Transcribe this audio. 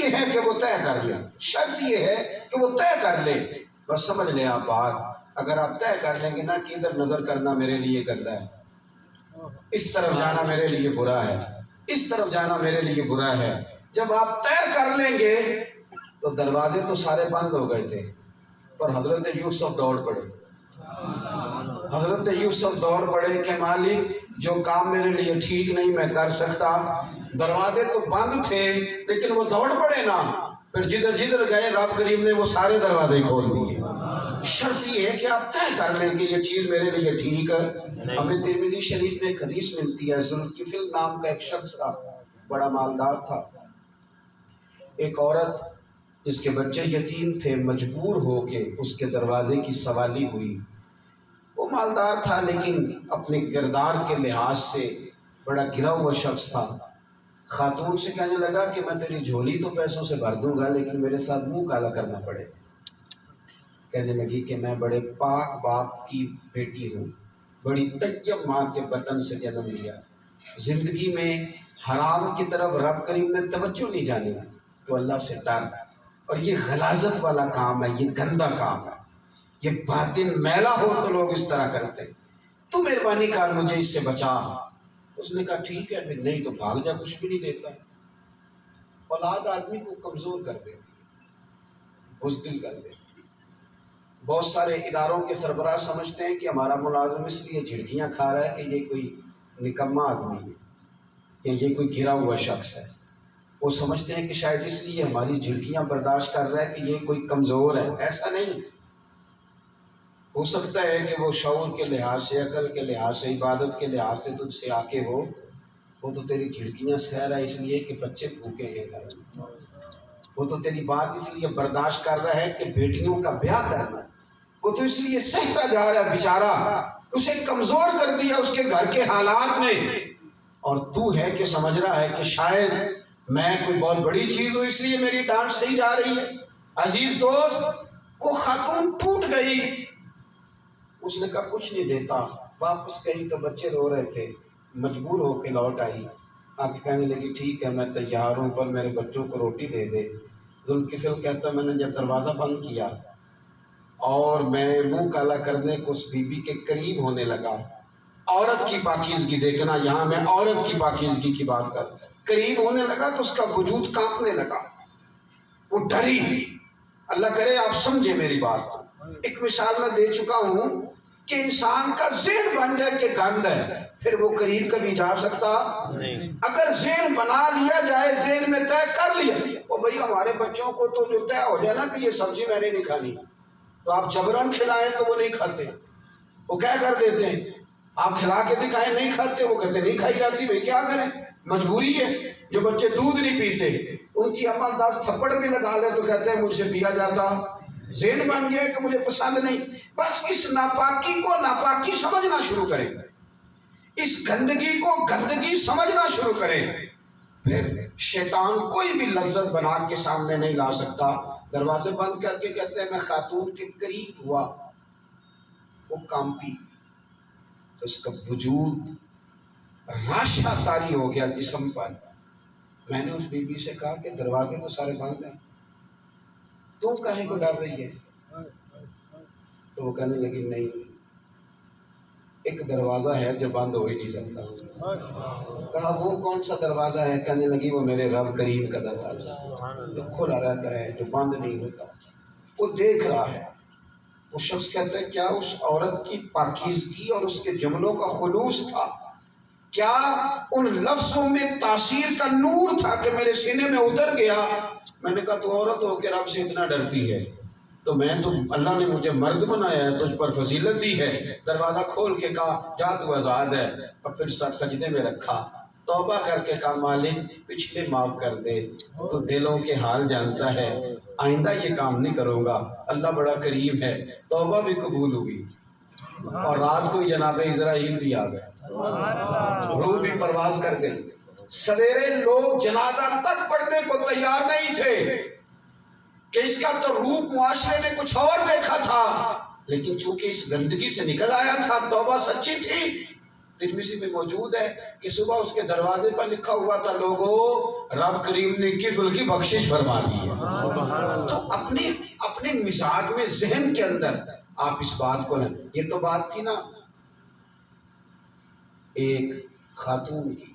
یہ ہے کہ وہ طے کر لے، شرط یہ ہے کہ وہ طے کر لے۔ بس سمجھ لیں آپ بات، اگر آپ طے کر لیں گے نا کہ ادھر نظر کرنا میرے لیے گندا ہے، اس طرف جانا میرے لیے برا ہے، اس طرف جانا میرے لیے برا ہے، جب آپ طے کر لیں گے تو دروازے تو سارے بند ہو گئے تھے، پر حضرت یوسف دوڑ پڑے۔ حضرت یوسف دوڑ پڑے کہ مالک جو کام میرے لیے ٹھیک نہیں میں کر سکتا، دروازے تو بند تھے لیکن وہ دوڑ پڑے نا، پھر جدھر جدھر گئے رب کریم نے وہ سارے دروازے کھول دیے۔ شرط یہ ہے کہ آپ طے کر لیں کہ یہ چیز میرے لیے ٹھیک ہے۔ ہمیں ترمذی شریف میں ایک حدیث ملتی ہے، ذوالکفل نام کا ایک شخص تھا، بڑا مالدار تھا۔ ایک عورت جس کے بچے یتیم تھے مجبور ہو کے اس کے دروازے کی سوالی ہوئی۔ وہ مالدار تھا لیکن اپنے کردار کے لحاظ سے بڑا گرا ہوا شخص تھا۔ خاتون سے کہنے لگا کہ میں تیری جھولی تو پیسوں سے بھر دوں گا لیکن میرے ساتھ منہ کالا کرنا پڑے۔ کہنے لگی کہ میں بڑے پاک باپ کی بیٹی ہوں، بڑی طیب ماں کے بطن سے جنم لیا، زندگی میں حرام کی طرف رب کریم نے توجہ نہیں جانے دی، تو اللہ سے ڈر، اور یہ غلاظت والا کام ہے، یہ گندا کام ہے، یہ باطن میلا ہو تو لوگ اس طرح کرتے، تو مہربانی کر مجھے اس سے بچا۔ اس نے کہا ٹھیک ہے، پھر نہیں تو بھاگ جا، کچھ بھی نہیں دیتا۔ اولاد آدمی کو کمزور کر دیتی، بزدل کر دیتی۔ بہت سارے اداروں کے سربراہ سمجھتے ہیں کہ ہمارا ملازم اس لیے جھڑکیاں کھا رہا ہے کہ یہ کوئی نکما آدمی ہے یا یہ کوئی گرا ہوا شخص ہے۔ وہ سمجھتے ہیں کہ شاید اس لیے ہماری جھڑکیاں برداشت کر رہا ہے کہ یہ کوئی کمزور ہے۔ ایسا نہیں، ہو سکتا ہے کہ وہ شعور کے لحاظ سے، عقل کے لحاظ سے، عبادت کے لحاظ سے تجھ سے آگے ہو، وہ تو تیری جھڑکیاں سہ رہا ہے اس لیے کہ بچے بھوکے ہیں گھر میں، وہ تو تیری بات اس لیے برداشت کر رہا ہے کہ بیٹیوں کا بیاہ کرنا ہے، وہ تو اس لیے سہتا جا رہا ہے بیچارہ، اسے کمزور کر دیا اس کے گھر کے حالات نے، اور تو ہے کہ سمجھ رہا ہے کہ شاید میں کوئی بہت بڑی چیز ہوں اس لیے میری ڈانٹ صحیح جا رہی ہے۔ عزیز دوست، وہ خاتون ٹوٹ گئی، اس نے کہا کچھ نہیں دیتا، واپس گئی تو بچے رو رہے تھے، مجبور ہو کے لوٹ آئی، آ کے کہنے لگی ٹھیک ہے میں تیار ہوں پر میرے بچوں کو روٹی دے دے۔ ذوالکفل کہتا میں نے جب دروازہ بند کیا اور میں منہ کالا کرنے کو اس بی بی کے قریب ہونے لگا، عورت کی پاکیزگی دیکھنا، یہاں میں عورت کی پاکیزگی کی بات کر، قریب ہونے لگا تو اس کا وجود کانپنے لگا، وہ ڈری۔ اللہ کرے آپ سمجھے میری بات کو۔ ایک مثال میں دے چکا ہوں کہ انسان کا ذہن بن جائے کہ گند ہے، پھر وہ قریب کبھی جا سکتا نہیں۔ اگر ذہن بنا لیا جائے، ذہن میں طے کر لیا، وہ بھئی ہمارے بچوں کو تو جو طے ہو جائے نا کہ یہ سبزی میں نے نہیں کھانی، تو آپ جبرن کھلائیں تو وہ نہیں کھاتے، وہ کیا کر دیتے ہیں، آپ کھلا کے دکھائیں نہیں کھاتے، وہ کہتے نہیں کھائی جاتی، بھئی کیا کریں، مجبوری ہے۔ جو بچے دودھ نہیں پیتے ان کی اماں 10 تھپڑ بھی لگا لے تو کہتے ہیں مجھ سے پیا جاتا، ذہن بن گیا کہ مجھے پسند نہیں۔ بس اس ناپاکی کو ناپاکی سمجھنا شروع کریں، اس گندگی کو گندگی سمجھنا شروع کریں، پھر شیطان کوئی بھی لذت بنا کے سامنے نہیں لا سکتا۔ دروازے بند کر کے کہتے ہیں میں خاتون کے قریب ہوا، وہ کانپی، اس کا وجود راشا طاری ہو گیا جسم پر۔ میں نے اس بی بی سے کہا کہ دروازے تو سارے بند ہیں، تو کہیں کو ڈر رہی ہے؟ تو وہ کہنے لگی نہیں، ایک دروازہ ہے جو بند ہو ہی نہیں سکتا۔ کہا وہ کون سا دروازہ ہے؟ کہنے لگی وہ میرے رب کریم کا دروازہ جو کھلا رہتا ہے، جو بند نہیں ہوتا۔ وہ دیکھ رہا ہے، وہ شخص کہتا ہے کیا اس عورت کی پاکیزگی اور اس کے جملوں کا خلوص تھا، کیا ان لفظوں میں تاثیر کا نور تھا کہ میرے سینے میں اتر گیا؟ میں نے کہا تو عورت ہو کے رب سے اتنا ڈرتی ہے تو میں تو اللہ نے مجھے مرد بنایا ہے، تجھ پر فضیلت دی ہے۔ دروازہ کھول کے کہا جا تو آزاد ہے، اور پھر سجدے میں رکھا، توبہ کر کے کہا مالک پچھلے معاف کر دے، تو دلوں کے حال جانتا ہے، آئندہ یہ کام نہیں کروں گا، اللہ بڑا کریم ہے۔ توبہ بھی قبول ہوئی اور رات کو ہی جناب اسرائیل بھی آ گئے، روح بھی پرواز کر گئی۔ سویرے لوگ جنازہ تک پڑھنے کو تیار نہیں تھے کہ اس کا تو روپ معاشرے نے کچھ اور دیکھا تھا، لیکن چونکہ اس گندگی سے نکل آیا تھا، توبہ سچی تھی، ترمذی میں موجود ہے کہ صبح اس کے دروازے پر لکھا ہوا تھا لوگوں رب کریم نے کفل کی بخشش فرما دی ہے۔ تو اپنے مزاج میں ذہن کے اندر آپ اس بات کو لیں۔ یہ تو بات تھی نا ایک خاتون کی